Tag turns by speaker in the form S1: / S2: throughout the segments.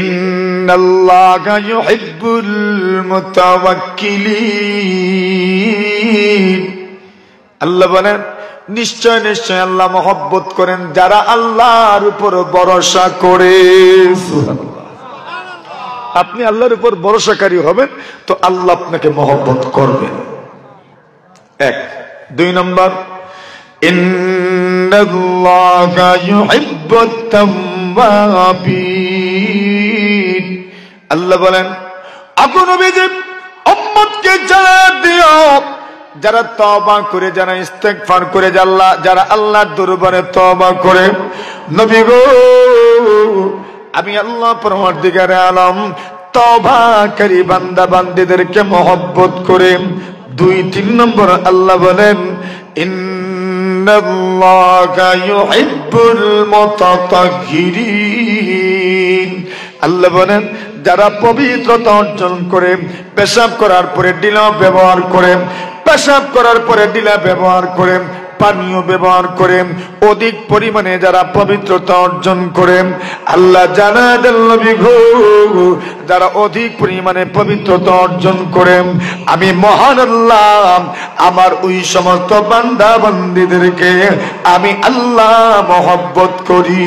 S1: ইন্নাল্লাহা ইউহিব্বুল মুতাওয়াক্কিলিন। আল্লাহ বলেন নিশ্চয় নিশ্চয় আল্লাহ মহব্বত করেন যারা আল্লাহর উপর ভরসা করে। আপনি আল্লাহর উপর ভরসাকারী হবেন তো আল্লাহ আপনাকে মহব্বত করবেন। এক। দুই নম্বর, ইন্নাল্লাহা ইউহিব্বুত তাওয়াবিন। আল্লাহ বলেন আপনি নবীজি উম্মতকে জানান দিও যারা তওবা করে, যারা ইস্তেগফার করে, যারা আল্লাহর দরবারে তওবা করে, নবী গো আমি আল্লাহ পরওয়ারদিগারে আলম তওবাকারী বান্দা বান্দীদেরকে মহব্বত করে। দুই তিন নম্বর আল্লাহ বলেন ইন্নাল্লাহা ইউহিব্বুল মুতাতাহহিরিন। আল্লাহ বলেন যারা পবিত্রতা অর্জন করে, পেশাব করার পরে ডিলা ব্যবহার করে, পেশাব করার পরে ডিলা ব্যবহার করে, পানীয় ব্যবহার করে, অধিক পরিমাণে যারা পবিত্রতা অর্জন করে, আল্লাহ জানালেন নবী গো যারা অধিক পরিমাণে পবিত্রতা অর্জন করে, আমি মহান আল্লাহ আমার ওই সমস্ত বান্দা বান্দীদেরকে আমি আল্লাহ মহব্বত করি।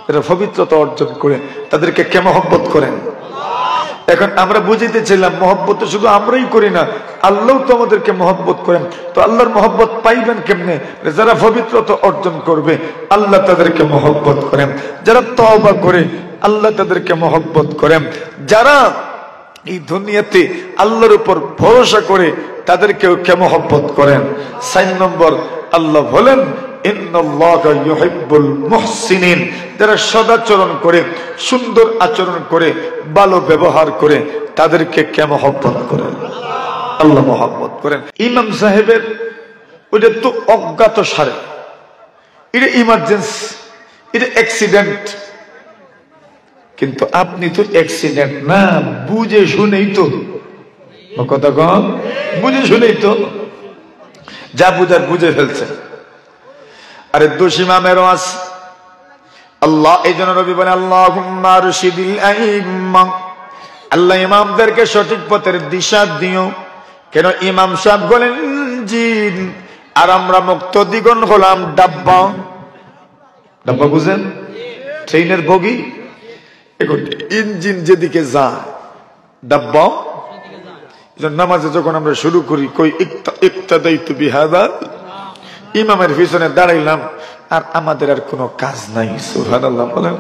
S1: এরা পবিত্রতা অর্জন করে, তাদেরকে কে মহব্বত করেন? এখন আমরা বুঝিতেছিলাম মহব্বত শুধু আমরাই করি না, আল্লাহ তো আমাদেরকে মহব্বত করেন। তো আল্লাহর মহব্বত পাইবেন কেমনে? যারা পবিত্রতা অর্জন করবে আল্লাহ তাদেরকে মহব্বত করেন, যারা তওবা করে আল্লাহ তাদেরকে মহব্বত করেন, যারা এই দুনিয়াতে আল্লাহর উপর ভরসা করে তাদেরকেও কে মহব্বত করেন। ৪ নম্বর আল্লাহ বলেন ইন্নাল্লাহা ইউহিব্বুল মুহসিনিন। যারা সদাচরণ করে, সুন্দর আচরণ করে, ভালো ব্যবহার করে তাদেরকে কে মহব্বত করেন? আল্লাহ মহব্বত করেন। ইমাম সাহেবের ওইটা তো অজ্ঞাত সারে, এটা ইমার্জেন্সি, এটা অ্যাক্সিডেন্ট। কিন্তু আপনি তো অ্যাক্সিডেন্ট না, বুঝে শুনেই তো কথা কম, বুঝে শুনেই তো যা বুঝার বুঝে ফেলছে। আরে দোষ ইমামেরও আছে। আল্লাহ এই জন্য নবী বলে আল্লাহুম্মা আরশিদিল আইম্মা, আল্লাহ ইমামদেরকে সঠিক পথের দিশা দিও। কেন ইমাম সাহেব বলেন জিন আর আমরা মুক্তদিগণ হলাম ডাব্বা। ডাব্বা বুঝেন? ট্রেনের বগি, এখন ইঞ্জিন যেদিকে যায় ডাব্বা। নামাজে যখন আমরা শুরু করি কই ইক্তাদাইতু বিহাদা, ইমামের পিছনে দাঁড়াইলাম আর আমাদের আর কোনো কাজ নাই। সুবহানাল্লাহ বলেন,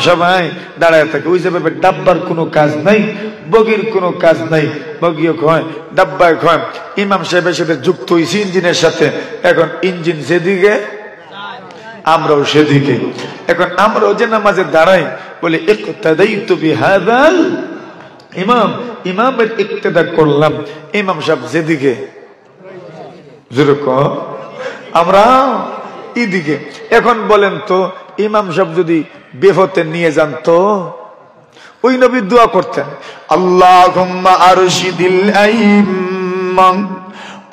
S1: সবাই দাঁড়ায় থাকে। ওই যাবে ডাব্বার কোনো কাজ নাই, বগির কোনো কাজ নাই। বগিও কয়, ডাব্বায় কয়, ইমাম সাহেবের সাথে যুক্ত হয়েছি ইঞ্জিনের সাথে। এখন ইঞ্জিন যেদিকে আমরাও সেদিকে। এখন আমরাও যে নামাজে দাঁড়াই বলে ইক্তাদাইতু বিহাদাল ইমাম, ইমামের ইক্তেদা করলাম। ইমাম সাহেব যেদিকে যেরকম আমরা এদিকে। এখন বলেন তো ইমাম সাহেব যদি বেফতে নিয়ে যান তো ওই নবী দোয়া করতেন আল্লাহুম্মা আরশিদিল আইম্মা,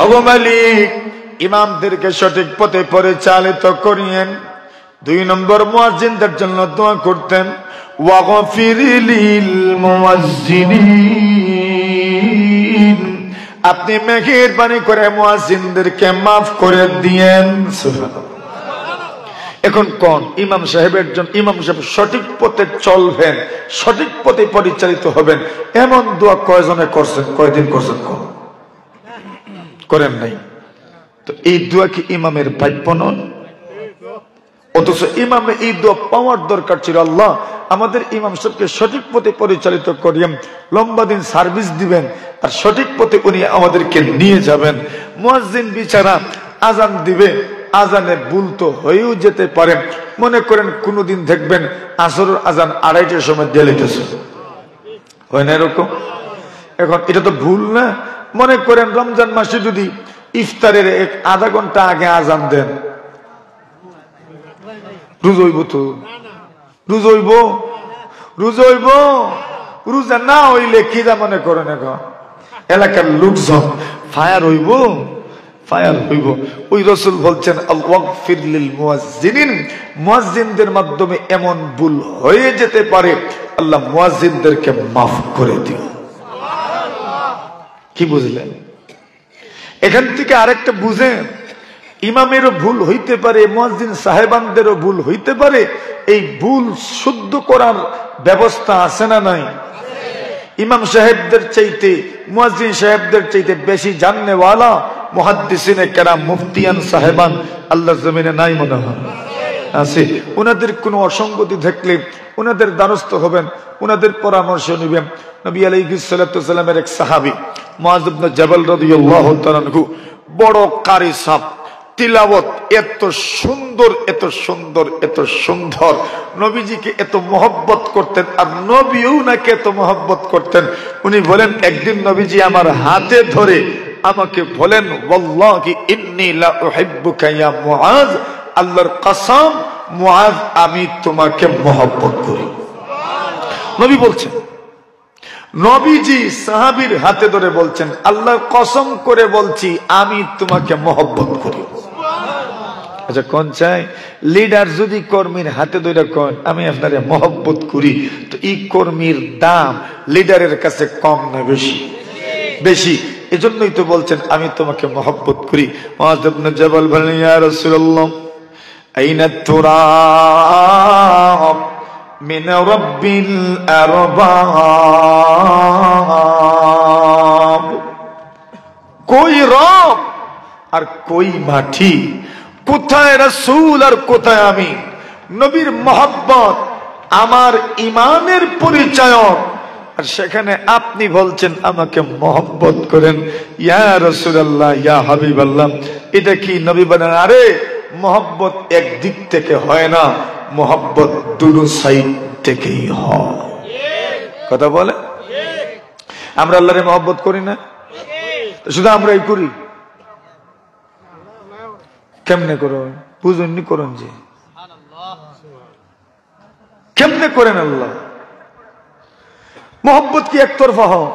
S1: ওগো মালিক ইমামদেরকে সঠিক পথে পরিচালিত করিয়েন। 2 নম্বর মুয়াজ্জিনদের জন্য দোয়া করতেন ওয়াগফির লিল মুয়াজ্জিনিন, আপনি মেহেরবানি করে মুয়াজ্জিনদেরকে মাফ করে দিয়েন। এখন কোন ইমাম সাহেবের জন্য, ইমাম সাহেব সঠিক পথে চলবেন, সঠিক পথে পরিচালিত হবেন, এমন দোয়া কয়জনে করছেন? কয়দিন করছেন? করেন নাই। তো এই দোয়া কি ইমামের প্রাপ্য নয়? অথচ ইমামে এই দোয়া পাওয়ার দরকার ছিল। আল্লাহ আমাদের ইমাম সাহেবকে সঠিক পথে পরিচালিত করিয়েন, লম্বা দিন সার্ভিস দিবেন আর সঠিক পথে উনি আমাদেরকে নিয়ে যাবেন। মুয়াজ্জিন বিচারা আজান দিবে, আজানে ভুল তো হয়েও যেতে পারে। মনে করেন কোনদিন দেখবেন আসরের আজান 2:30টার সময় দিয়ে লিখেছে, হয় না এরকম? এখন এটা তো ভুল না। মনে করেন রমজান মাসে যদি ইফতারের আধা ঘন্টা আগে আজান দেন, রোজ হইব তো? রোজ হইব? রোজ হইব? রোজা না হইলে কি যা মনে করেন এখন এলাকার লোকজন ফায়ার হইব? ফায়ার হইব। ওই রাসূল বলছেন আল-ওয়াগফির লিল মুয়াজ্জিনিন, মুয়াজ্জিনদের মাধ্যমে এমন ভুল হয়ে যেতে পারে, আল্লাহ মুয়াজ্জিনদেরকে মাফ করে দিও। কি বুঝলেন? এখান থেকে আরেকটা বুঝেন, ইমামেরও ভুল হইতে পারে, মুয়াজ্জিন সাহেবানদেরও ভুল হইতে পারে। এই ভুল শুদ্ধ করার ব্যবস্থা আছে না নাই? ইমাম সাহেবদের চাইতে, মুয়াজ্জিন সাহেবদের চাইতে বেশি জাননেওয়ালা মুহাদ্দিসিনে কেরাম, মুফতিয়ান সাহেবান আল্লাহর জমিনে নাই মনে হয়? আছে। ওনাদের কোনো অসঙ্গতি থাকলে ওনাদের দ্বারস্থ হবেন, ওনাদের পরামর্শ নেবেন। নবী আলাইহিস সালাতু ওয়াস সালামের এক সাহাবী মুআয ইবনে জাবাল রাদিয়াল্লাহু তাআলা আনহু, বড় কারি সাহেব, তিলাওয়াত এত সুন্দর, এত সুন্দর, এত সুন্দর, নবীজিকে এত মহব্বত করতেন, আর নবীও নাকি এত মহব্বত করতেন। উনি বলেন, একদিন নবীজি আমার হাতে ধরে আমাকে বলেন, ওয়াল্লাহি ইন্নী লা উহিব্বুকা ইয়া মুআয, আল্লাহর কসম মুআয, আমি তোমাকে মহব্বত করি। নবী বলছেন, নবীজি সাহাবীর হাতে ধরে বলছেন, আল্লাহর কসম করে বলছি আমি তোমাকে মহব্বত করি। আচ্ছা, কোন চাই? লিডার যদি কর্মীর হাতে ধরে কোন আমি আপনারে মহব্বত করি, তো এই কর্মীর দাম লিডারের কাছে কম না বেশি? বেশি। এজন্যই তো বলছেন আমি তোমাকে মহব্বত করি। মুআয ইবনে জাবাল বলেন, ইয়া রাসূলুল্লাহ আইনা তুরাব মিন রাব্বিল আরবাব, কই রব আর কই মাটি, কোথায় রাসূল আর কোথায় আমি? নবীর মহব্বত আমার ইমানের পরিচয়ক, আর সেখানে আপনি বলছেন আমাকে মহব্বত করেন। ইয়া রাসূলুল্লাহ, ইয়া হাবিবাল্লাহ, এটা কি? নবী বলেন, আরে মহব্বত একদিক থেকে হয় না, মহব্বত দুটো সাইড থেকেই হয়। কথা বলে? আমরা আল্লাহরে মহব্বত করি না? শুধু আমরাই করি। কেমনে করো? বুঝুননি করুন যে কেমনে করেন আল্লাহ? মহব্বত কি একতরফা হয়?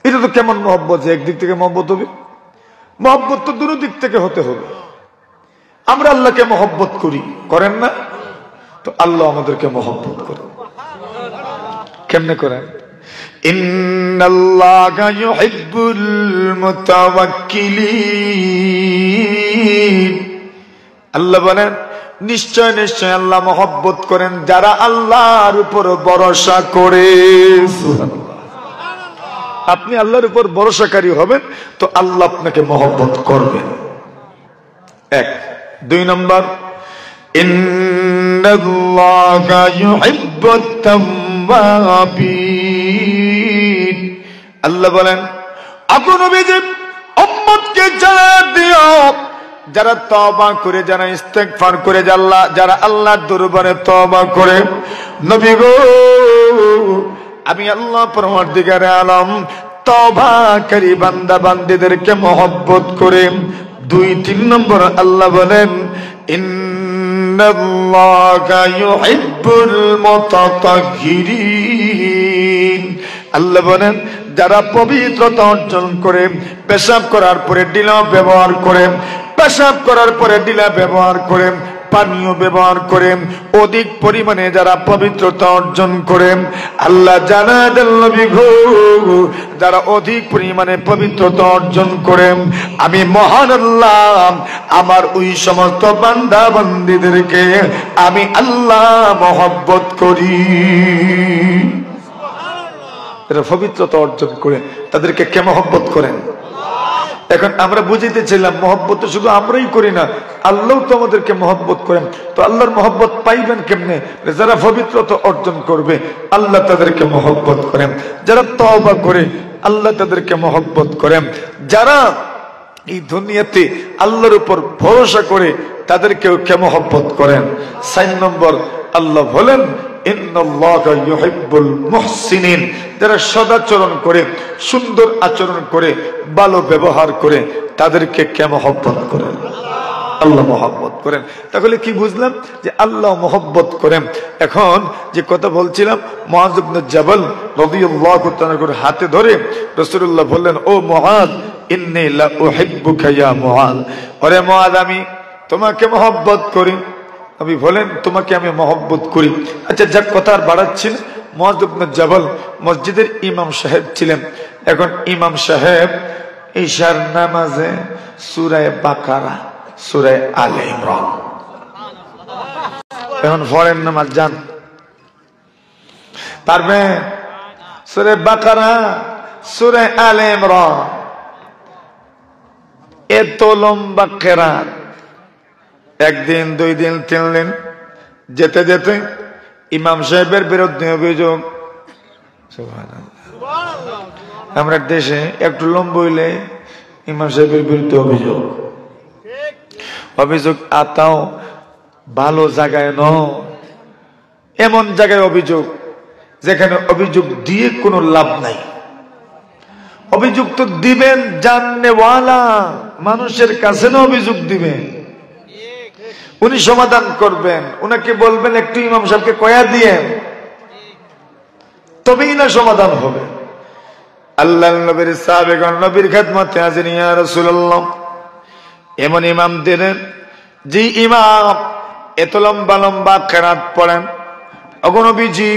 S1: এটা তো কেমন মহব্বত যে একদিক থেকে মহব্বত হবে? মহব্বত তো দুটো দিক থেকে হতে হবে। আমরা আল্লাহকে মহব্বত করি, করেন না? তো আল্লাহ আমাদেরকে মহব্বত করেন। কেমনে করেন? ইন্নাল্লাহা ইউহিব্বুল মুতাওয়াক্কিলিন, আল্লাহ বলেন নিশ্চয় নিশ্চয় আল্লাহ মহব্বত করেন যারা আল্লাহর উপর ভরসা করে। আপনি আল্লাহর উপর ভরসাকারী হবেন তো আল্লাহ আপনাকে মহব্বত করবেন। এক। দুই নম্বর, ইন্নাল্লাহা ইউহিব্বুত তাওয়াবিন, আল্লাহ বলেন আপনি নবীজি উম্মতকে জানান দিও, যারা তওবা করে, যারা ইস্তেগফার করে, যারা আল্লাহর দরবারে তওবা করে, নবী গো আমি আল্লাহ পরওয়ারদিগারে আলম তওবাকারী বান্দা বান্দীদেরকে মহব্বত করে। দুই তিন নম্বর আল্লাহ বলেন ইন্নাল্লাহা ইউহিব্বুল মুতাতাহহিরিন, আল্লাহ বলেন যারা পবিত্রতা অর্জন করে, পেশাব করার পরে ডিলা ব্যবহার করে, পেশাব করার পরে ডিলা ব্যবহার করে, পানীয় ব্যবহার করে, অধিক পরিমাণে যারা পবিত্রতা অর্জন করে, আল্লাহ জানালেন নবী গো যারা অধিক পরিমাণে পবিত্রতা অর্জন করে, আমি মহান আল্লাহ আমার ওই সমস্ত বান্দা বান্দীদেরকে আমি আল্লাহ মহব্বত করি। এরা পবিত্রতা অর্জন করে তাদেরকে কে মহব্বত করেন? এখন আমরা বুঝিতেছিলাম মহব্বত শুধু আমরাই করি না, আল্লাহ তো আমাদেরকে মহব্বত করেন। তো আল্লাহর মহব্বত পাইবেন কেমনে? যারা পবিত্রতা অর্জন করবে আল্লাহ তাদেরকে মহব্বত করেন, যারা তওবা করে আল্লাহ তাদেরকে মহব্বত করেন, যারা এই দুনিয়াতে আল্লাহর উপর ভরসা করে তাদেরকেও কে মহব্বত করেন। ৪ নম্বর আল্লাহ বলেন ইন্নাল্লাহা ইউহিব্বুল মুহসিনিন, যারা সদাচরণ করে, সুন্দর আচরণ করে, ভালো ব্যবহার করে তাদেরকে কে মহব্বত করেন? আল্লাহ মহব্বত করেন। তাহলে কি বুঝলাম? যে আল্লাহ মহব্বত করেন। এখন যে কথা বলছিলাম, মুআয ইবনে জাবাল রাদিয়াল্লাহু তাআলা হাতে ধরে রাসূলুল্লাহ বললেন, ও মুআয ইন্নী লা উহিব্বুকা ইয়া মুআয, ওরে মুআয আমি তোমাকে মহব্বত করি। নবী বলেন তোমাকে আমি মহব্বত করি। আচ্ছা যাক কথা আর বাড়াচ্ছি না। মুআয ইবনে জাবাল মসজিদের ইমাম সাহেব ছিলেন। এখন ইমাম সাহেব ইশার নামাজে সূরা বাকারা, সূরা আলে ইমরান এখন পড়েন, নামাজ যান পারবে? সূরা বাকারা, সূরা আলে ইমরান, এত লম্বা কেরাত। একদিন, 2 দিন, 3 দিন যেতে যেতে ইমাম সাহেবের বিরুদ্ধে অভিযোগ। আমরা দেশে একটু লম্বা হইলে ইমাম সাহেবের বিরুদ্ধে অভিযোগ। অভিযোগ আতাও ভালো জায়গায় ন, এমন জায়গায় অভিযোগ যেখানে অভিযোগ দিয়ে কোনো লাভ নাই। অভিযোগ তো দিবেন জাননেওয়ালা মানুষের কাছে না, অভিযোগ দিবেন উনি সমাধান করবেন। উনাকে বলবেন একটু ইমাম সাহেবকে কয়া দিয়েন, তবেই না সমাধান হবে। আল্লাহর নবীর সাহাবাগণ নবীর খেদমতে হাজির, ইয়া রাসূলুল্লাহ এমন ইমাম দিলেন যে ইমাম এত লম্বা লম্বা কেরাত পড়েন, ওগো নবীজি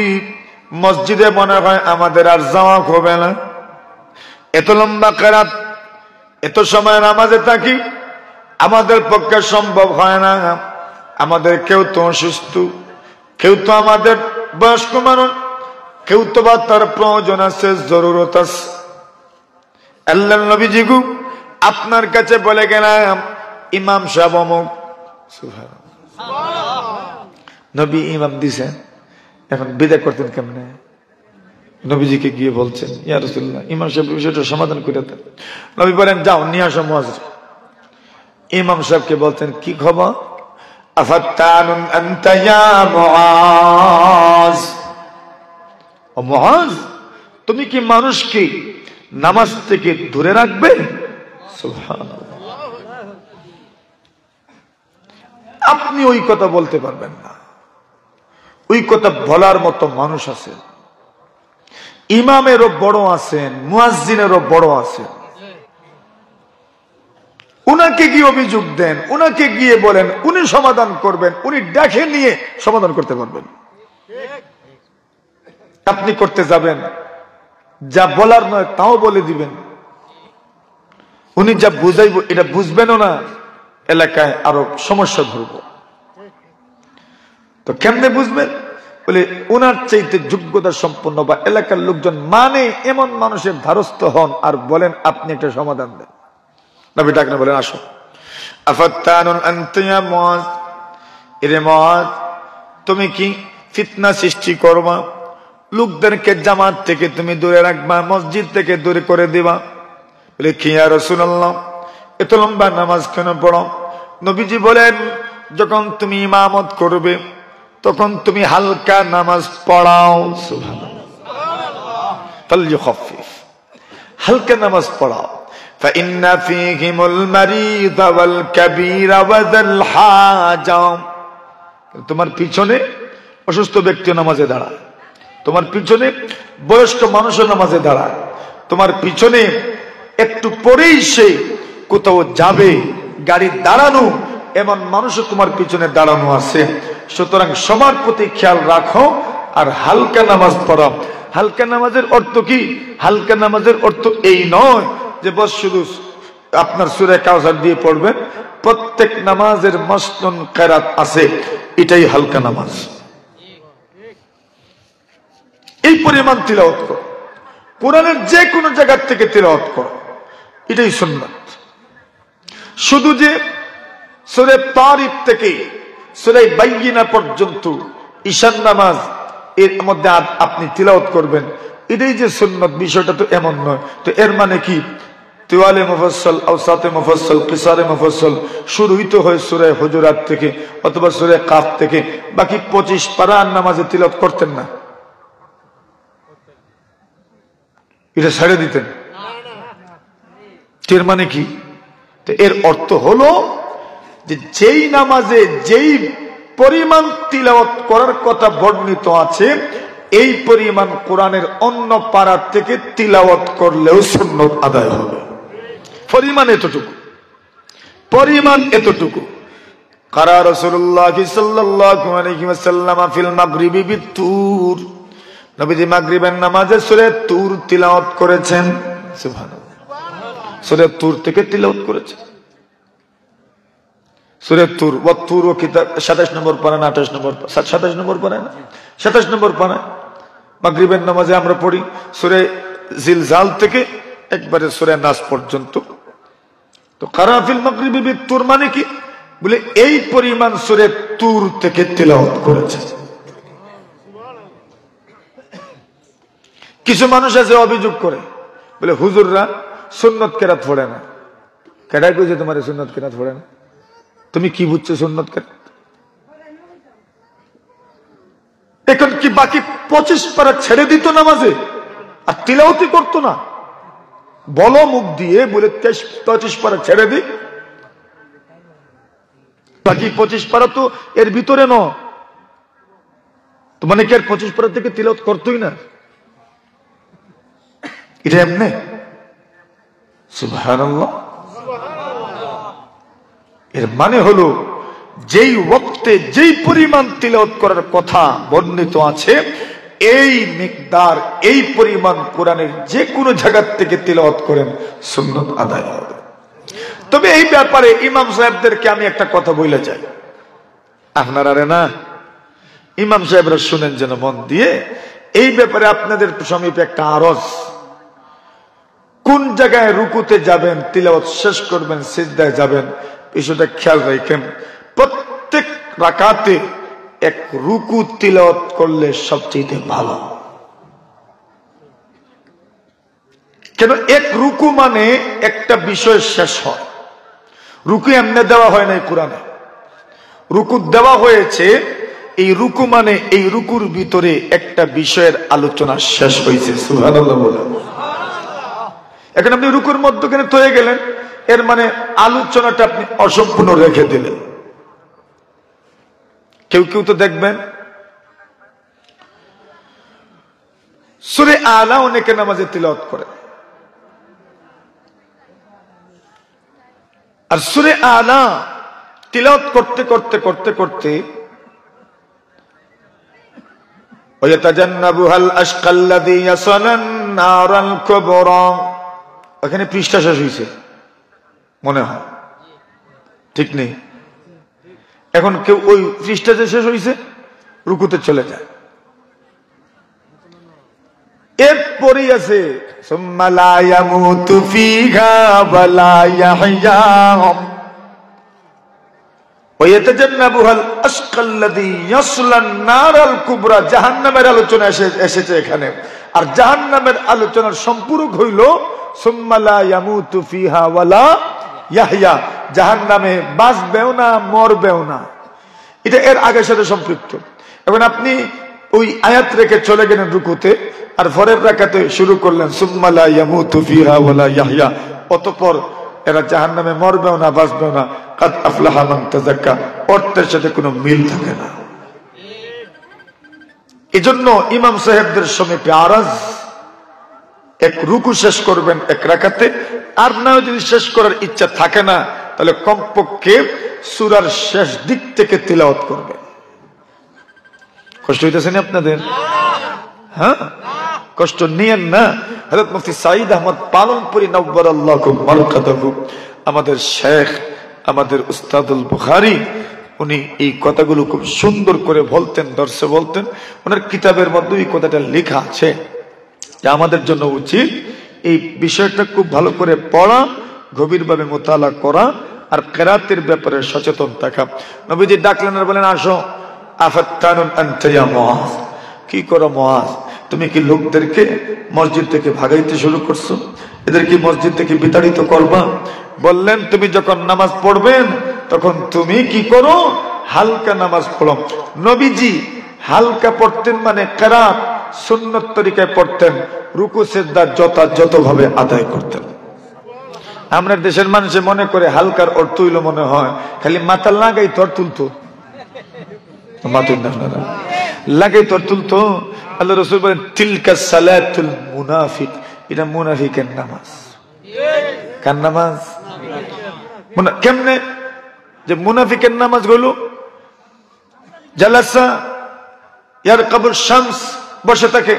S1: মসজিদে মনে হয় আমাদের আর যাওয়া হবে না। এত লম্বা কেরাত, এত সময় নামাজে থাকি, আমাদের পক্ষে সম্ভব হয় না। আমাদের কেউ তো অসুস্থ, কেউ তো আমাদের বয়স্ক মানুষ, কেউ তো বা তার প্রয়োজন আছে, জরুরত আছে। আল্লাহর নবীজি গো আপনার কাছে বলে গেলাম ইমাম সাহেব অমুক। নবী ইমাম দিছেন, এখন বিদায় করতেন কেমনে? নবীজিকে গিয়ে বলছেন ইয়া রাসূলুল্লাহ ইমাম সাহেব বিষয়টা সমাধান করে দেন। নবী বলেন যাও নিয়ে আসো মুআয। ইমাম সাহেবকে বলতেন কি খবর? আফাত্তানুন আনতা ইয়া মুআয, ও মুআয তুমি কি মানুষকে নামাজ থেকে দূরে রাখবে? সুবহানাল্লাহ, আপনি ওই কথা বলতে পারবেন না। ওই কথা বলার মতো মানুষ আছে, ইমামেরও বড় আছেন, মুয়াজ্জিনেরও বড় আছেন। উনাকে গিয়ে অভিযোগ দেন, উনাকে গিয়ে বলেন, উনি সমাধান করবেন, উনি দেখে নিয়ে সমাধান করতে পারবেন। আপনি করতে যাবেন, যা বলার নয় তাও বলে দিবেন। উনি যা বুঝাইব এটা বুঝবেনও না, এলাকায় আরো সমস্যা ধরব। তো কেমনে বুঝবেন? বলে ওনার চাইতে যোগ্যতা সম্পন্ন বা এলাকার লোকজন মানে এমন মানুষের ধারস্থ হন আর বলেন আপনি একটা সমাধান দেন। নবী ডাকনা বলেন আসো। আফাত্তানুন আনতা ইয়া মুআয, এরে মুআয তুমি কি ফিতনা সৃষ্টি করবা? লোকদেরকে জামাত থেকে তুমি দূরে রাখবা, মসজিদ থেকে দূরে করে দিবা। বলে কি ইয়া রাসূলুল্লাহ এত লম্বা নামাজ কেন পড়ো? নবীজি বলেন যখন তুমি ইমামত করবে তখন তুমি হালকা নামাজ পড়াও। সুবহানাল্লাহ, ফালইউখাফফিফ, হালকা নামাজ পড়াও। ফাইন্না ফীহিমুল মারিদ ওয়াল কাবীর ওয়া যাল হাজা, তোমার পিছনে অসুস্থ ব্যক্তি নামাজে দাঁড়ায়, তোমার পিছনে বয়স্ক মানুষও নামাজে দাঁড়ায়, তোমার পিছনে একটু পরেই সে কোথাও যাবে, গাড়ি দাঁড়ানো এমন মানুষও তোমার পিছনে দাঁড়ানো আছে। সুতরাং সবার প্রতি খেয়াল রাখো আর হালকা নামাজ পড়াও। হালকা নামাজের অর্থ কি? হালকা নামাজের অর্থ এই নয় যে বস শুধু আপনার সূরা কাউসার দিয়ে পড়বেন। প্রত্যেক নামাজের মাসনুন কিরাত আছে, এটাই হালকা নামাজ। এই পরিমাণ তিলাওয়াত করো, কোরআনের যে কোনো জায়গা থেকে তিলাওয়াত করো, এটাই সুন্নাত। শুধু যে সূরা তারিক থেকে সূরা বাইয়িনা পর্যন্ত ঈশান নামাজ এর মধ্যে আপনি তিলাওয়াত করবেন, এটাই যে সুন্নাত, বিষয়টা তো এমন নয়। তো এর মানে কি? তিওয়ালে মুফাসসাল, আওসাতে মুফাসসাল, কিসারে মুফাসসাল শুরু হইতে হয় সূরা হুজুরাত থেকে অথবা সূরা কাফ থেকে। বাকি 25 পারা নামাজে তিলাওয়াত করতেন না, এটা ছেড়ে দিতেন। এর মানে কি? তো এর অর্থ হলো যে যেই নামাজে যেই পরিমাণ তিলাওয়াত করার কথা বর্ণিত আছে এই পরিমাণ কোরআনের অন্য পারা থেকে তিলাওয়াত করলেও সুন্নাত আদায় হবে। পরিমাণ এতটুকু, পরিমাণ এতটুকু। কারা রাসূলুল্লাহ সাল্লাল্লাহু আলাইহি ওয়াসাল্লাম ফিল মাগরিবি বিতুর, নবীজি মাগরিবের নামাজে সূরা তুর তিলাওয়াত করেছেন। সুবহানাল্লাহ, সূরা তুর থেকে তিলাওয়াত করেছেন। সূরা তুর, ওয়া তুর ও কিতাব 27 নম্বর পারা না 28 নম্বর, 27 নম্বর পারা না 27 নম্বর পারা। মাগরিবের নামাজে আমরা পড়ি সূরা জিলজাল থেকে একবারে সূরা নাস পর্যন্ত। তো কারা ফিল মাগরিবি বিতুর মানে কি? বলে এই পরিমাণ সূরা তুর থেকে তিলাওয়াত করেছে। কিছু মানুষ আছে অভিযোগ করে, বলে হুজুররা সুন্নত কেরাত পড়ে না। কেডা কইছে তোমার সুন্নত কেরাত পড়ে না? তুমি কি বুঝছো সুন্নত কেরাত? এখন কি বাকি 25 পারা ছেড়ে দিত নামাজে আর তিলাওয়াতই করতো না? বলো মুখ দিয়ে, বলে 25 পারা ছেড়ে দি, বাকি 25 পারা তো এর ভিতরে ন, তো মানে কি আর 25 পারা থেকে তিলাওয়াত করতোই না? এটা এমনি? সুবহানাল্লাহ। এর মানে হলো যেই ওয়াক্তে যেই পরিমাণ তিলাওয়াত করার কথা বর্ণিত আছে, এই মিকদার, এই পরিমাণ কোরআনের যে কোনো জায়গা থেকে তিলাওয়াত করেন, সুন্নত আদায় হবে। তবে এই ব্যাপারে ইমাম সাহেবদেরকে আমি একটা কথা বলে যাই, আপনারা না ইমাম সাহেবরা শুনেন যেন মন দিয়ে। এই ব্যাপারে আপনাদের সমীপে একটা আরজ, কোন জায়গায় রুকুতে যাবেন, তিলাওয়াত শেষ করবেন, সিজদায় যাবেন, বিষয়টা খেয়াল রাখেন। প্রত্যেক রাকাতে এক রুকু তিলাওয়াত করলে সবচেয়ে ভালো। কেন? এক রুকু মানে একটা বিষয় শেষ হয়। রুকু এমনি দেওয়া হয় নাই কোরআনে, রুকু দেওয়া হয়েছে। এই রুকু মানে এই রুকুর ভিতরে একটা বিষয়ের আলোচনা শেষ হয়েছে। সুবহানাল্লাহ বলেন। এখন আপনি রুকুর মধ্যখানে থয়ে গেলেন, এর মানে আলোচনাটা আপনি অসম্পূর্ণ রেখে দিলেন। কেউ কেউ তো দেখবেন সূরা আলা অনেকে নামাজে তিলাওয়াত করে, আর সূরা আলা তিলাওয়াত করতে করতে করতে করতে ওয়াতাজান্নাবুহাল আশকাল্লাযী ইয়াসলান নারাল কুবরা, ওখানে পৃষ্ঠা শেষ হয়েছে মনে হয়, ঠিক নেই? এখন কেউ ওই পৃষ্ঠা যে শেষ হয়েছে রুকুতে চলে যায়। এরপরেই আছে সুম্মা লা ইয়ামুতু ফিহা ওয়া লা ইয়াহইয়া ওয়া ইয়াতাজান্নাবুহাল আশকাল্লাযী ইয়াসলান নারাল কুবরা। জাহান্নামের আলোচনা এসেছে এখানে, আর জাহান্নামের আলোচনার সম্পূরক হইল সুম্মা লা ইয়ামুতু ফিহা ওয়া লা ইয়াহইয়া, জাহান্নামে বাঁচবেও না, মরবেও না। এটা এর আগের সাথে সম্পৃক্ত। এখন আপনি ওই আয়াত রেখে চলে গেলেন রুকুতে, আর পরের রাকাতে শুরু করলেন সুম্মা লা ইয়ামুতু ফিহা ওয়া লা ইয়াহইয়া, অতঃপর এরা জাহান্নামে মরবেও না, বাঁচবেও না। কাদ আফলাহা মান তাযাক্কা, অর্থের সাথে কোনো মিল থাকে না। এজন্য ইমাম সাহেবদের সমীপে আরাজ, এক রুকু শেষ করবেন এক রাকাতে, আর না যদি শেষ করার ইচ্ছা থাকে না, তাহলে কমপক্ষে সূরার শেষ দিক থেকে তিলাওয়াত করবেন। কষ্ট হইতেছে না আপনাদের? হ্যাঁ, কষ্ট নিয়েন না। হযরত মুফতি সাঈদ আহমদ পালনপুরী নব্বরাল্লাহু মারকাতাহু, আমাদের শেখ, আমাদের উস্তাদুল বুখারী, উনি এই কথাগুলো খুব সুন্দর করে বলতেন, দর্শে বলতেন। ওনার কিতাবের মধ্যে এই কথাটা লেখা আছে যে আমাদের জন্য উচিত এই বিষয়টা খুব ভালো করে পড়া, গভীরভাবে মোতালা করা, আর কেরাতের ব্যাপারে সচেতন থাকা। নবীজি ডাকলেন আর বলেন, আসো। আফাত্তানুন আনতা ইয়া মুআজ, কি করো মুআজ? তুমি কি লোকদেরকে মসজিদ থেকে ভাগাইতে শুরু করছো? এদের কি মসজিদ থেকে বিতাড়িত করবা? বললেন, তুমি যখন নামাজ পড়বেন তখন তুমি কি করো? হালকা নামাজ পড়ো। নবীজি হালকা পড়তেন মানে কেরাত সুন্নত তরিকায় পড়তেন, রুকু সিজদা যথাযথভাবে আদায় করতেন। আমরা দেশের মানুষে মনে করে হালকার অর্থ হইল মনে হয় খালি মাথা লাগাই তোর তুলতো, লাগাই তোর তুলতো। আল্লাহ রাসূল বলেন, তিলকা সালাতুল মুনাফিক, এটা মুনাফিকের নামাজ। কার নামাজ? কেমনে? যে মুনাফিকের নামাজ গুলো জালাসা ইয়ারকাবুশ শামস, বসে থাকে,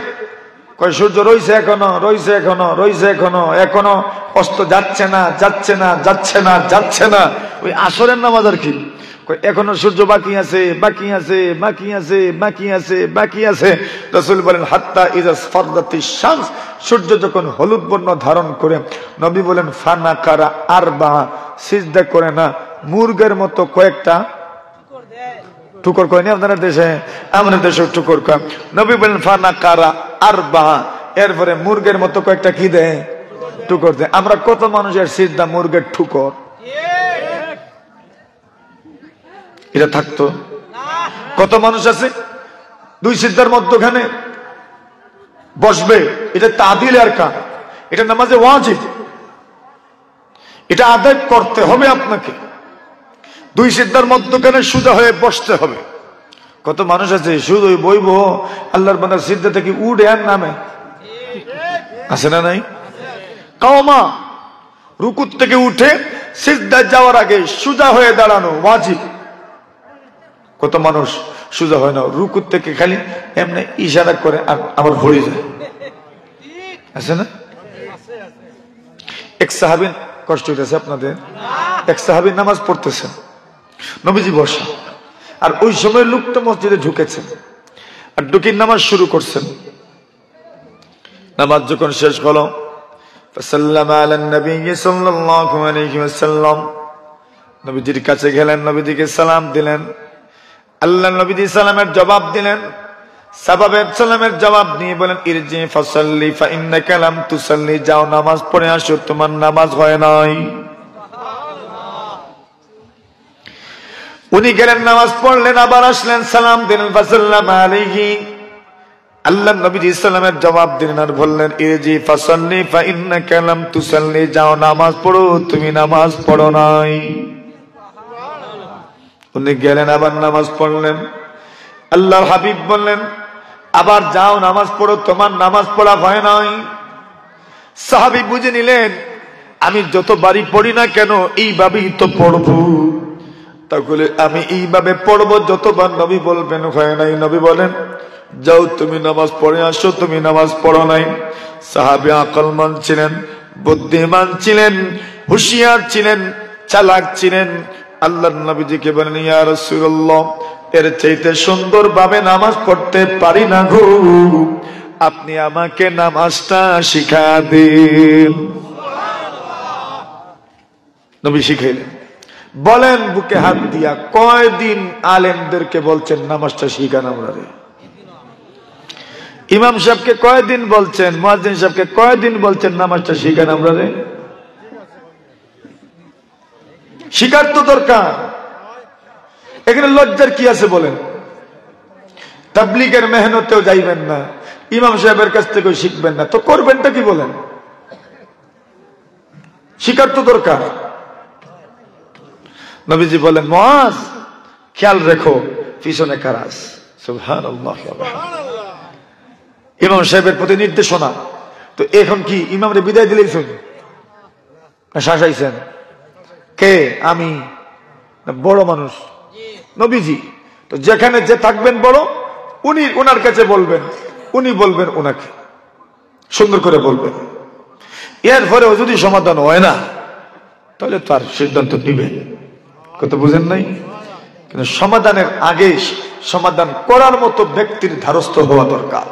S1: কয় সূর্য রইছে এখনো, রইছে এখনো, রইছে এখনো, এখনো অস্ত যাচ্ছে না, যাচ্ছে না, যাচ্ছে না, যাচ্ছে না। ওই আসরের নামাজ আর কি, এখনো সূর্য বাকি আছে, বাকি আছে, বাকি আছে, বাকি আছে, বাকি আছে। রাসূল বলেন হাত্তা ইযা ফারদাতিশ শামস, সূর্য যখন হলুদ বর্ণ ধারণ করে, নবী বলেন ফানাকারা আরবা, সিজদা করে না, মুরগের মতো কয়েকটা টুকর কয়নি আপনাদের দেশে? আমাদের দেশে টুকর কয়। নবী বলেন ফানাকারা আরবা, এরপরে মুরগের মতো কয়েকটা কি দেয়? টুকর দেয়। আমরা কত মানুষের সিজদা মুরগের ঠুকর, এটা থাকতো? কত মানুষ আছে দুই সিজদার মধ্যখানে বসবে, এটা তাদিল আর কাম, এটা নামাজে ওয়াজিব, এটা আদায় করতে হবে আপনাকে। দুই সিজদার মধ্যখানে সোজা হয়ে বসতে হবে। কত মানুষ আছে শুধু বইব, আল্লাহর বান্দার সিজদা থেকে উঠে আর নামে, আছে না নাই? কাওমা, রুকুত থেকে উঠে সিজদা যাওয়ার আগে সোজা হয়ে দাঁড়ানো ওয়াজিব। কত মানুষ সোজা হয় না, রুকুত থেকে খালি এমনি ইশারা করে আর আবার ভরে যায়, আছে না? এক সাহাবী, কষ্ট হইতেছে আপনাদের, এক সাহাবী নামাজ পড়তেছেন, নবীজি বসা, আর ওই সময় লোকটা মসজিদে ঢুকেছেন আর ঢুকে নামাজ শুরু করছেন। নামাজ যখন শেষ হলো, ফাসাল্লামা আলান নবী সাল্লাল্লাহু আলাইহি ওয়াসাল্লাম, নবীজির কাছে গেলেন, নবীজিকে সালাম দিলেন। আল্লাহ নবীজি সালামের জবাব দিলেন, সাহাবায়ে সালামের জবাব নিয়ে বলেন ইরজি ফাসাল্লি ফা ইন্নাকা লাম তুসাল্লি, যাও নামাজ পড়ে আসো, তোমার নামাজ হয় নাই। উনি গেলেন, নামাজ পড়লেন, আবার আসলেন, সালাম দিলেন, ফাসাল্লামা আলাইহি, আল্লাহ নবীজি সালামের জবাব দিলেন আর বললেন ইরজি ফাসাল্লি ফা ইন্নাকা লাম তুসাল্লি, যাও নামাজ পড়ো, তুমি নামাজ পড়ো নাই। উনি গেলেন, আবার নামাজ পড়লেন। আল্লাহর হাবিব বললেন আবার যাও নামাজ পড়ো, তোমার নামাজ পড়া হয় নাই। সাহাবী বুঝে নিলেন আমি যতবারই পড়ি না কেন এইভাবেই তো পড়বো, তাহলে আমি এইভাবে পড়বো যতবার নবী বলবেন হয় নাই। নবী বলেন যাও তুমি নামাজ পড়ে আসো, তুমি নামাজ পড়ো নাই। সাহাবী আকলমান ছিলেন, বুদ্ধিমান ছিলেন, হুঁশিয়ার ছিলেন, চালাক ছিলেন। আল্লাহর নবীজিকে বলেন ইয়া রাসূলুল্লাহ, এর চাইতে সুন্দর ভাবে নামাজ পড়তে পারি না গো, আপনি আমাকে নামাজটা শিখা দিন। নবী শিখাইলেন। বলেন বুকে হাত দিয়া কয়দিন আলেমদেরকে বলছেন নামাজটা শিখান আমরা রে? ইমাম সাহেবকে কয়দিন বলছেন, মুয়াজ্জিন সাহেবকে কয়দিন বলছেন নামাজটা শিখান আমরা রে? শিকার তো দরকার। এখানে লজ্জার কি আছে বলেন? তাবলীগের মেহনতেও যাইবেন না, ইমাম সাহেবের কাছ থেকেও শিখবেন না, তো করবেনটা কি বলেন? শিকার তো দরকার। নবীজি বলেন মুআজ খেয়াল রেখো পিছনে কারা আছে। সুবহানাল্লাহ। ইমাম সাহেবের প্রতি নির্দেশনা। তো এখন কি ইমামরে বিদায় দিলেইছেন না শাসাইছেন? কে? আমি না বড় মানুষ? নবীজি। তো যেখানে যে থাকবেন বড়, উনি ওনার কাছে বলবেন, উনি বলবেন ওনাকে, সুন্দর করে বলবেন। এরপরেও যদি সমাধান হয় না তাহলে তার সিদ্ধান্ত নিবেন। কথা বুঝেন নাই? কিন্তু সমাধানের আগে সমাধান করার মতো ব্যক্তির ধারস্থ হওয়া দরকার।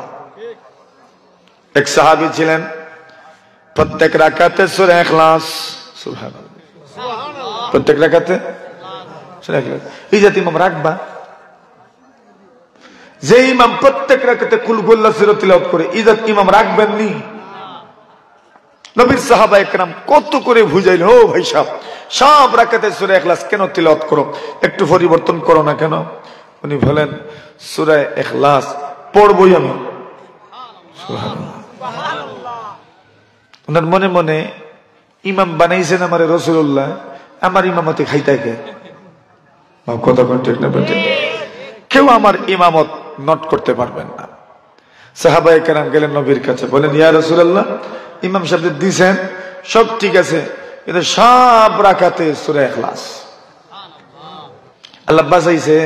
S1: এক সাহাবী ছিলেন, প্রত্যেক রাকাতে সূরা ইখলাস, সুবহানাল্লাহ, প্রত্যেক রাকাতে সূরা ইখলাস। এই জাতি ইমাম রাখবা, যে ইমাম প্রত্যেক রাকাতে কুল হুয়াল্লাহু সূরা তিলাওয়াত করে, এই জাতি ইমাম রাখবেন নি? নবীর সাহাবায়ে কেরাম কত করে বুঝাইল, ও ভাই সাহেব সব রাকাতে সূরা ইখলাস কেন তিলাওয়াত করো, একটু পরিবর্তন করো না কেন? উনি বলেন সূরা ইখলাস পড়বই আমি। সুবহানাল্লাহ। ওনার মনে মনে ইমাম বানাইছেন আমার রাসূলুল্লাহ, আমার ইমামতে খাইতে কে? কথা ঠিক না? কেউ আমার ইমামত নট করতে পারবেন না। সাহাবায়ে কেরাম গেলেন নবীর কাছে, বলেন ইয়া রাসূলুল্লাহ, ইমাম সাহেব দিছেন সব ঠিক আছে, কিন্তু সব রাকাতে সূরা ইখলাস। আল্লাহ বাঁচাইছে,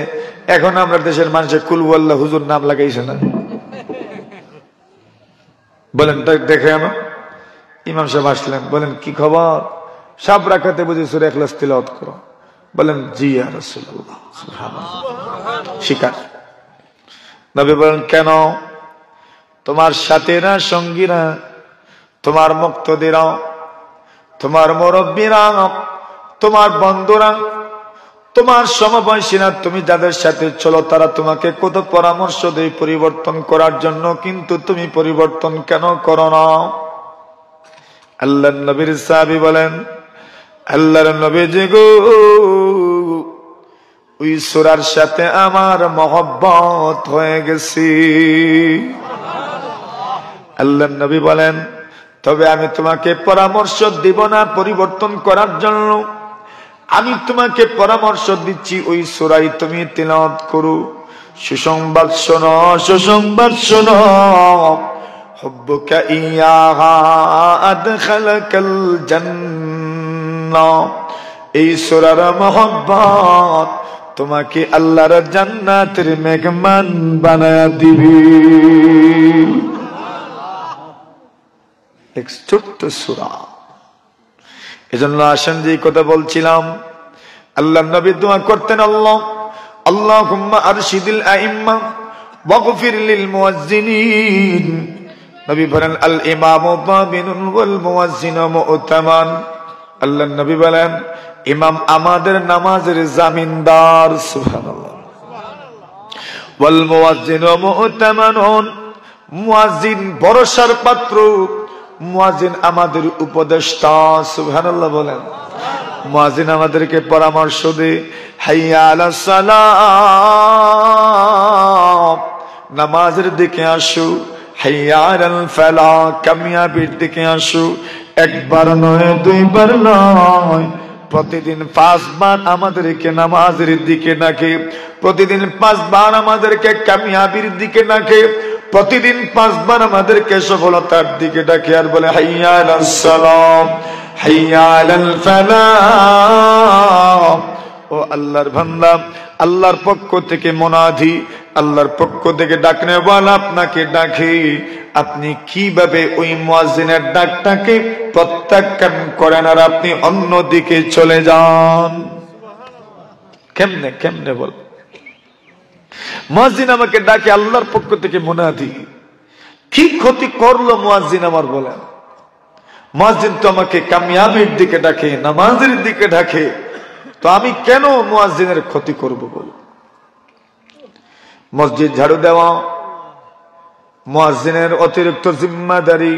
S1: এখন আমরা দেশের মানুষের কুল ওয়াল্লাহ হুজুর নাম লাগাইছে না? বলেন দেখে আনো। ইমাম সাহেব আসলেন, বলেন কি খবর? সব রাকাতে বুঝি সূরা ইখলাস তিলাওয়াত করো? বলেন জি ইয়া রাসূলুল্লাহ। সুবহানাল্লাহ। স্বীকার। নবী বলেন কেন? তোমার সাথীরা, সঙ্গীরা, তোমার মুক্তদিরা, তোমার মুরব্বীরা, তোমার বন্ধুরা, তোমার সমবয়সীরা, তুমি যাদের সাথে চলো তারা তোমাকে কত পরামর্শ দেয় পরিবর্তন করার জন্য, কিন্তু তুমি পরিবর্তন কেন করো না? আল্লাহর নবীর সাহাবী বলেন, আল্লাহর নবীজি গো, ওই সূরার সাথে আমার মহব্বত হয়ে গেছে। আল্লাহর নবী বলেন, তবে আমি তোমাকে পরামর্শ দিব না পরিবর্তন করার জন্য, আমি তোমাকে পরামর্শ দিচ্ছি ওই সূরাই তুমি তিলাওয়াত করো। সুসংবাদ শোনো, সুসংবাদ শোনো, হুব্বুকা ইয়াহা আদখালাকাল জান্নাহ, এই সূরার মহব্বত তোমাকে আল্লাহর জান্নাতের মেহমান বানায়া দিবে। এক ছোট্ট সূরা। এজন্য আসেন যে কথা বলছিলাম, আল্লাহ নবী দোয়া করতেন, আল্লাহুম্মা আরশিদিল আইম্মা ওয়াগফির লিল মুয়াজ্জিনিন। নবী বলেন আল ইমামু দাবিনুন ওয়াল মুয়াজ্জিনু মু'তামান। আল্লাহ নবী বলেন ইমাম আমাদের নামাজের জামিনদার। সুবহানাল্লাহ। ওয়াল মুয়াজ্জিনু মু'তামানুন, মুয়াজ্জিন ভরসার পাত্র, মুয়াজ্জিন আমাদের উপদেষ্টা। সুবহানাল্লাহ বলেন। মুয়াজ্জিন আমাদেরকে পরামর্শ দেয়, হাইয়া আলাস সালাহ, নামাজের দিকে আসো, হাইয়া আলাল ফালাহ, কামিয়াবির দিকে আসো। একবার নয়, দুইবার নয়, প্রতিদিন 5 বার আমাদেরকে নামাজের দিকে ডাকে, প্রতিদিন 5 বার আমাদেরকে কামিয়াবির দিকে ডাকে, প্রতিদিন 5 বার আমাদেরকে সফলতার দিকে ডাকে, আর বলে হাইয়া আলাস সালাম, হাইয়া আলাল ফালাহ। ও আল্লাহর বান্দা, আল্লাহর পক্ষ থেকে মুনাদি, আল্লাহর পক্ষ থেকে ডাকনে ওয়ালা আপনাকে ডাকে, আপনি কিভাবে ওই মুয়াজ্জিনের ডাকটাকে প্রত্যাখ্যান করেন আর আপনি অন্য দিকে চলে যান? কেমনে কেমনে বল? মুয়াজ্জিন আমাকে ডাকে আল্লাহর পক্ষ থেকে মুনাদি, কি ক্ষতি করলো মুয়াজ্জিন আমার? বলেন, মুয়াজ্জিন তো আমাকে কামিয়াবির দিকে ডাকে, নামাজের দিকে ডাকে, তো আমি কেন মুয়াজ্জিনের ক্ষতি করব? বল। মসজিদ ঝাড়ু দেওয়া মুয়াজ্জিনের অতিরিক্ত জিম্মাদারি।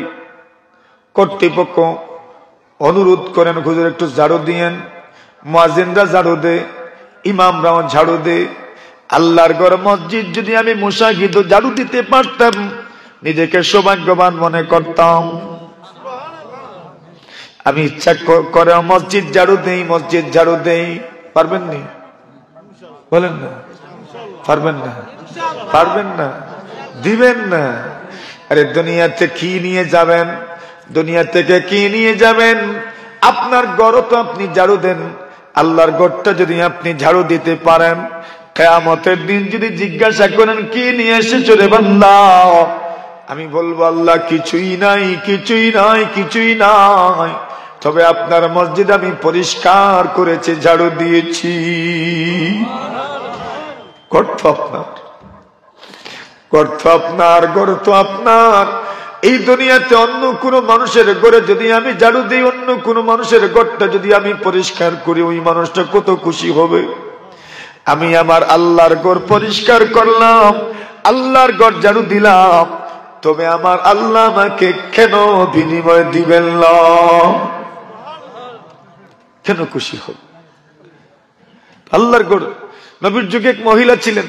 S1: কর্তৃপক্ষ অনুরোধ করেন, হুজুর একটু ঝাড়ু দিয়েন। মুয়াজ্জিনরা ঝাড়ু দে, ইমামরাও ঝাড়ু দে। আল্লাহর ঘর মসজিদ যদি আমি মুশাহিদ ঝাড়ু দিতে পারতাম, নিজেকে সৌভাগ্যবান মনে করতাম। আমি ইচ্ছা করে মসজিদ ঝাড়ু দেই, মসজিদ ঝাড়ু দেই। পারবেন নি? বলেন না, পারবেন না? পারবেন না? দিবেন না? আরে দুনিয়াতে কি নিয়ে যাবেন? দুনিয়া থেকে কি নিয়ে যাবেন? আপনার ঘর তো আপনি ঝাড়ু দেন, আল্লাহর ঘরটা যদি আপনি ঝাড়ু দিতে পারেন, কিয়ামতের দিন যদি জিজ্ঞাসা করেন কি নিয়ে এসেছো রে বান্দা, আমি বলবো আল্লাহ কিছুই নাই, কিছুই নাই, কিছুই নাই, তবে আপনার মসজিদ আমি পরিষ্কার করেছি, ঝাড়ু দিয়েছি। ঘর তো আপনার, ঘর তো আপনার, ঘর তো আপনার। এই দুনিয়াতে অন্য কোন মানুষের ঘরে যদি আমি ঝাড়ু দিই, অন্য কোন মানুষের ঘরটা যদি আমি পরিষ্কার করি, ওই মানুষটা কত খুশি হবে। আমি আমার আল্লাহর ঘর পরিষ্কার করলাম, আল্লাহর ঘর ঝাড়ু দিলাম, তবে আমার আল্লাহ আমাকে কেন বিনিময় দিবেন না? কেন খুশি হবে? আল্লাহর ঘর। নবীর যুগে এক মহিলা ছিলেন,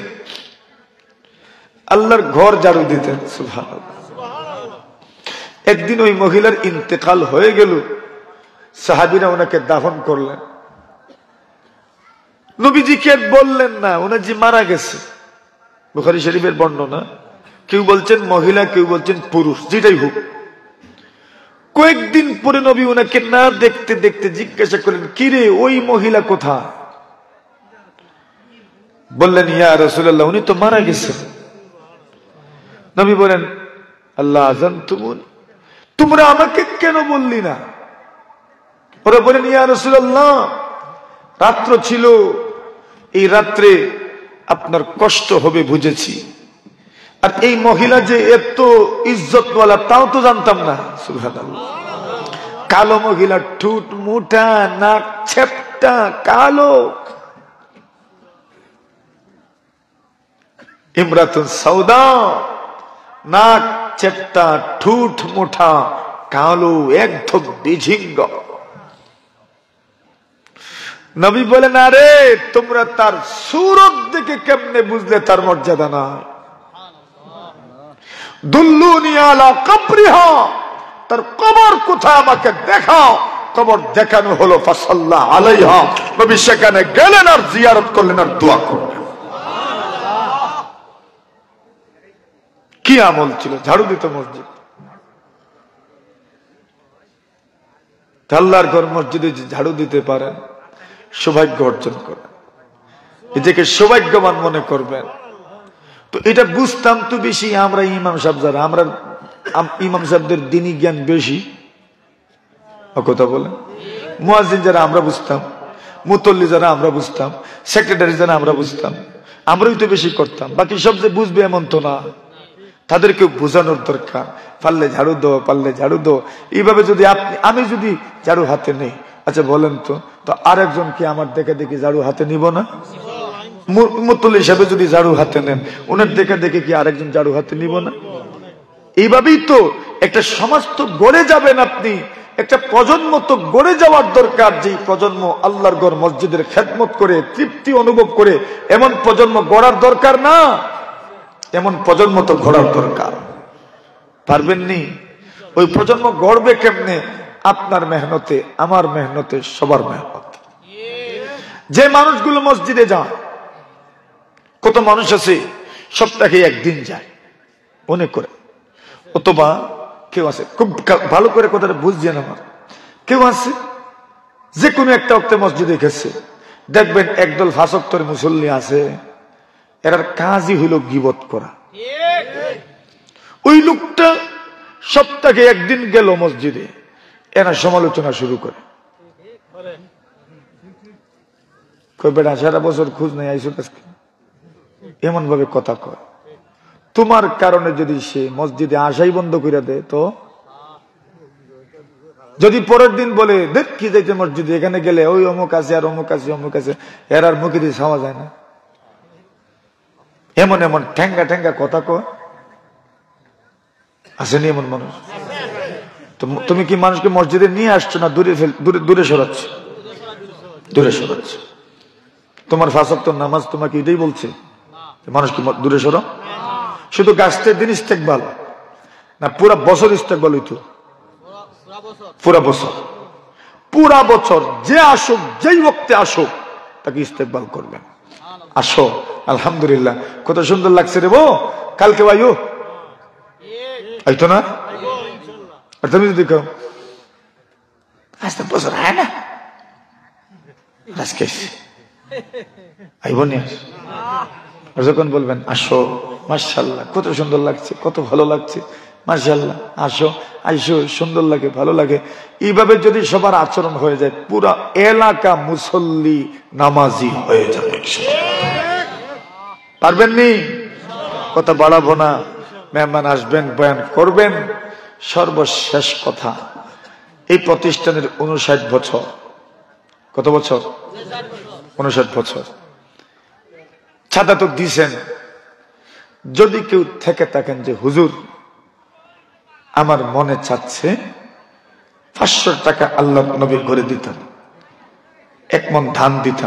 S1: আল্লাহর ঘর ঝাড়ু দিতেন। সুবহানাল্লাহ। একদিন ওই মহিলার ইন্তেকাল হয়ে গেল, সাহাবীরা ওনাকে দাফন করলেন। নবীজিকে বললেন না ওনাজি মারা গেছে। বুখারী শরীফের বর্ণনা, কেউ বলছেন মহিলা, কেউ বলছেন পুরুষ, যেটাই হোক। কয়েকদিন পরে নবী ওনাকে না দেখতে দেখতে জিজ্ঞাসা করেন, কিরে ওই মহিলা কোথায়? বললেন, ইয়া রাসূলুল্লাহ, উনি তো মারা গেছেন। নবী বলেন, আল্লাহ আযানতুমুন, তোমরা আমাকে কেন বললি না? ওরা বলেন, ইয়া রাসূলুল্লাহ, রাত্র ছিল, এই রাত্রে আপনার কষ্ট হবে বুঝেছি, আর এই মহিলা যে এত ইজ্জতওয়ালা তাও তো জানতাম না। সুবহানাল্লাহ। কালো মহিলা, ঠোঁট মোটা, নাক ছেপটা কালো। ইমরাতুন সাউদা, নাক ছেপটা, ঠোঁট মোটা, কালো, একদম বিঝিঙ্গ। নবী বলেন, আরে তোমরা তার সুরত দেখে কেমনে বুঝলে তার মর্যাদা নাই? দুল্লুনি আলা কবরিহা, তার কবর কোথায় আমাকে দেখাও। কবর দেখানো হলো, ফাসাল্লা আলাইহা, নবী সেখানে গেলেন আর জিয়ারত করলেন আর দোয়া করলেন। কি আমল ছিল! ঝাড়ু দিত মসজিদ। আল্লাহর ঘর মসজিদে ঝাড়ু দিতে পারেন, সৌভাগ্য অর্জন করেন, নিজেকে সৌভাগ্যবান মনে করবেন। তো এটা বুঝতাম তো বেশি আমরা ইমাম সাহেব যারা, আমরা ইমাম সাহেবদের দ্বীনি জ্ঞান বেশি, কথা বলেন। মুয়াজ্জিন যারা আমরা বুঝতাম, মুতল্লি যারা আমরা বুঝতাম, সেক্রেটারি যারা আমরা বুঝতাম, আমরাই তো বেশি করতাম। বাকি সব যে বুঝবে এমন তো না, তাদেরকে বোঝানোর দরকার। পারলে ঝাড়ু দো, পারলে ঝাড়ু দো। এইভাবে যদি আমি যদি ঝাড়ু হাতে নেই, আচ্ছা বলেন তো আরেকজন কি আমার দেখে দেখে ঝাড়ু হাতে নিব না? মুতল্লি হিসাবে যদি ঝাড়ু হাতে নেন, ওনার দেখে দেখে কি আরেকজন ঝাড়ু হাতে নিব না? এইভাবেই তো একটা সমাজ তো গড়ে যাবেন আপনি। একটা প্রজন্ম তো গড়ে যাওয়ার দরকার, যে প্রজন্ম আল্লাহর ঘর মসজিদের খেদমত করে তৃপ্তি অনুভব করে। এমন প্রজন্ম গড়ার দরকার না, এমন প্রজন্ম তো গড়ার দরকার। পারবেননি? ওই প্রজন্ম গড়বে কেমনে? আপনার মেহনতে, আমার মেহনতে, সবার মেহনত। যে মানুষগুলো মসজিদে যায়, কত মানুষ আছে সপ্তাহে একদিন যায় মনে করে, অথবা কেউ আছে, খুব ভালো করে কথাটা বুঝছেন আমার, কেউ আছে যে কোনো একটা ওয়াক্তে মসজিদে গেছে, দেখবেন একদল ফাঁসক্তর মুসল্লি আছে, এরার কাজই হইল গীবত করা। ওই লোকটা সপ্তাহে একদিন গেল মসজিদে, এরা সমালোচনা শুরু করে, বেটা সারা বছর খোঁজ নেই আইসো কাজকে, এমন ভাবে কথা কয়। তোমার কারণে যদি সে মসজিদে আসাই বন্ধ করে দেয়, তো যদি পরের দিন বলে দেখ কি যাইতে মসজিদে, এখানে গেলে ওই অমুক আছে আর অমুক আছে অমুক আছে, এর আর মুখে দিয়ে ছাওয়া যায় না। এমন এমন ঠেঙ্গা ঠেঙ্গা কথা কয়, আসেনি এমন মানুষ? তুমি কি মানুষকে মসজিদে নিয়ে আসছো না দূরে সরাচ্ছ? দূরে সরাচ্ছ। তোমার পাঁচ ওয়াক্ত নামাজ তোমাকে এটাই বলছে মানুষকে দূরে সরো? শুধু গাছতে দিন ইস্তেকবাল না, পুরা বছর ইস্তেকবাল হইতো? পুরা বছর, পুরা বছর যে আসুক, যেই ওয়াক্তে আসুক, তাকে ইস্তেকবাল করবেন। আসো, আলহামদুলিল্লাহ, কত সুন্দর লাগছে রে বো, কালকে ভাইও আইতো না? আর তুমি যদি কও আজকে বছর হয় না, আজকে আইব নি, আর যখন বলবেন আসো, মাশাআল্লাহ কত সুন্দর লাগছে, কত ভালো লাগছে, মাশাআল্লাহ আসো, আইসো, সুন্দর লাগে, ভালো লাগে, এইভাবে যদি সবার আচরণ হয়ে যায়, পুরা এলাকা মুসল্লি নামাজি হয়ে যাবে। পারবেননি? কথা বাড়াবো না, মেহমান আসবেন, বয়ান করবেন। সর্বশেষ কথা, এই প্রতিষ্ঠানের 59 বছর। কত বছর? 59 বছর। ছাতা তো দিছেন। যদি কেউ থেকে থাকেন যে হুজুর আমার মনে চাচ্ছে 500 টাকা আল্লাহ নবীর ঘরে দিতাম, 1 মণ ধান দিতাম,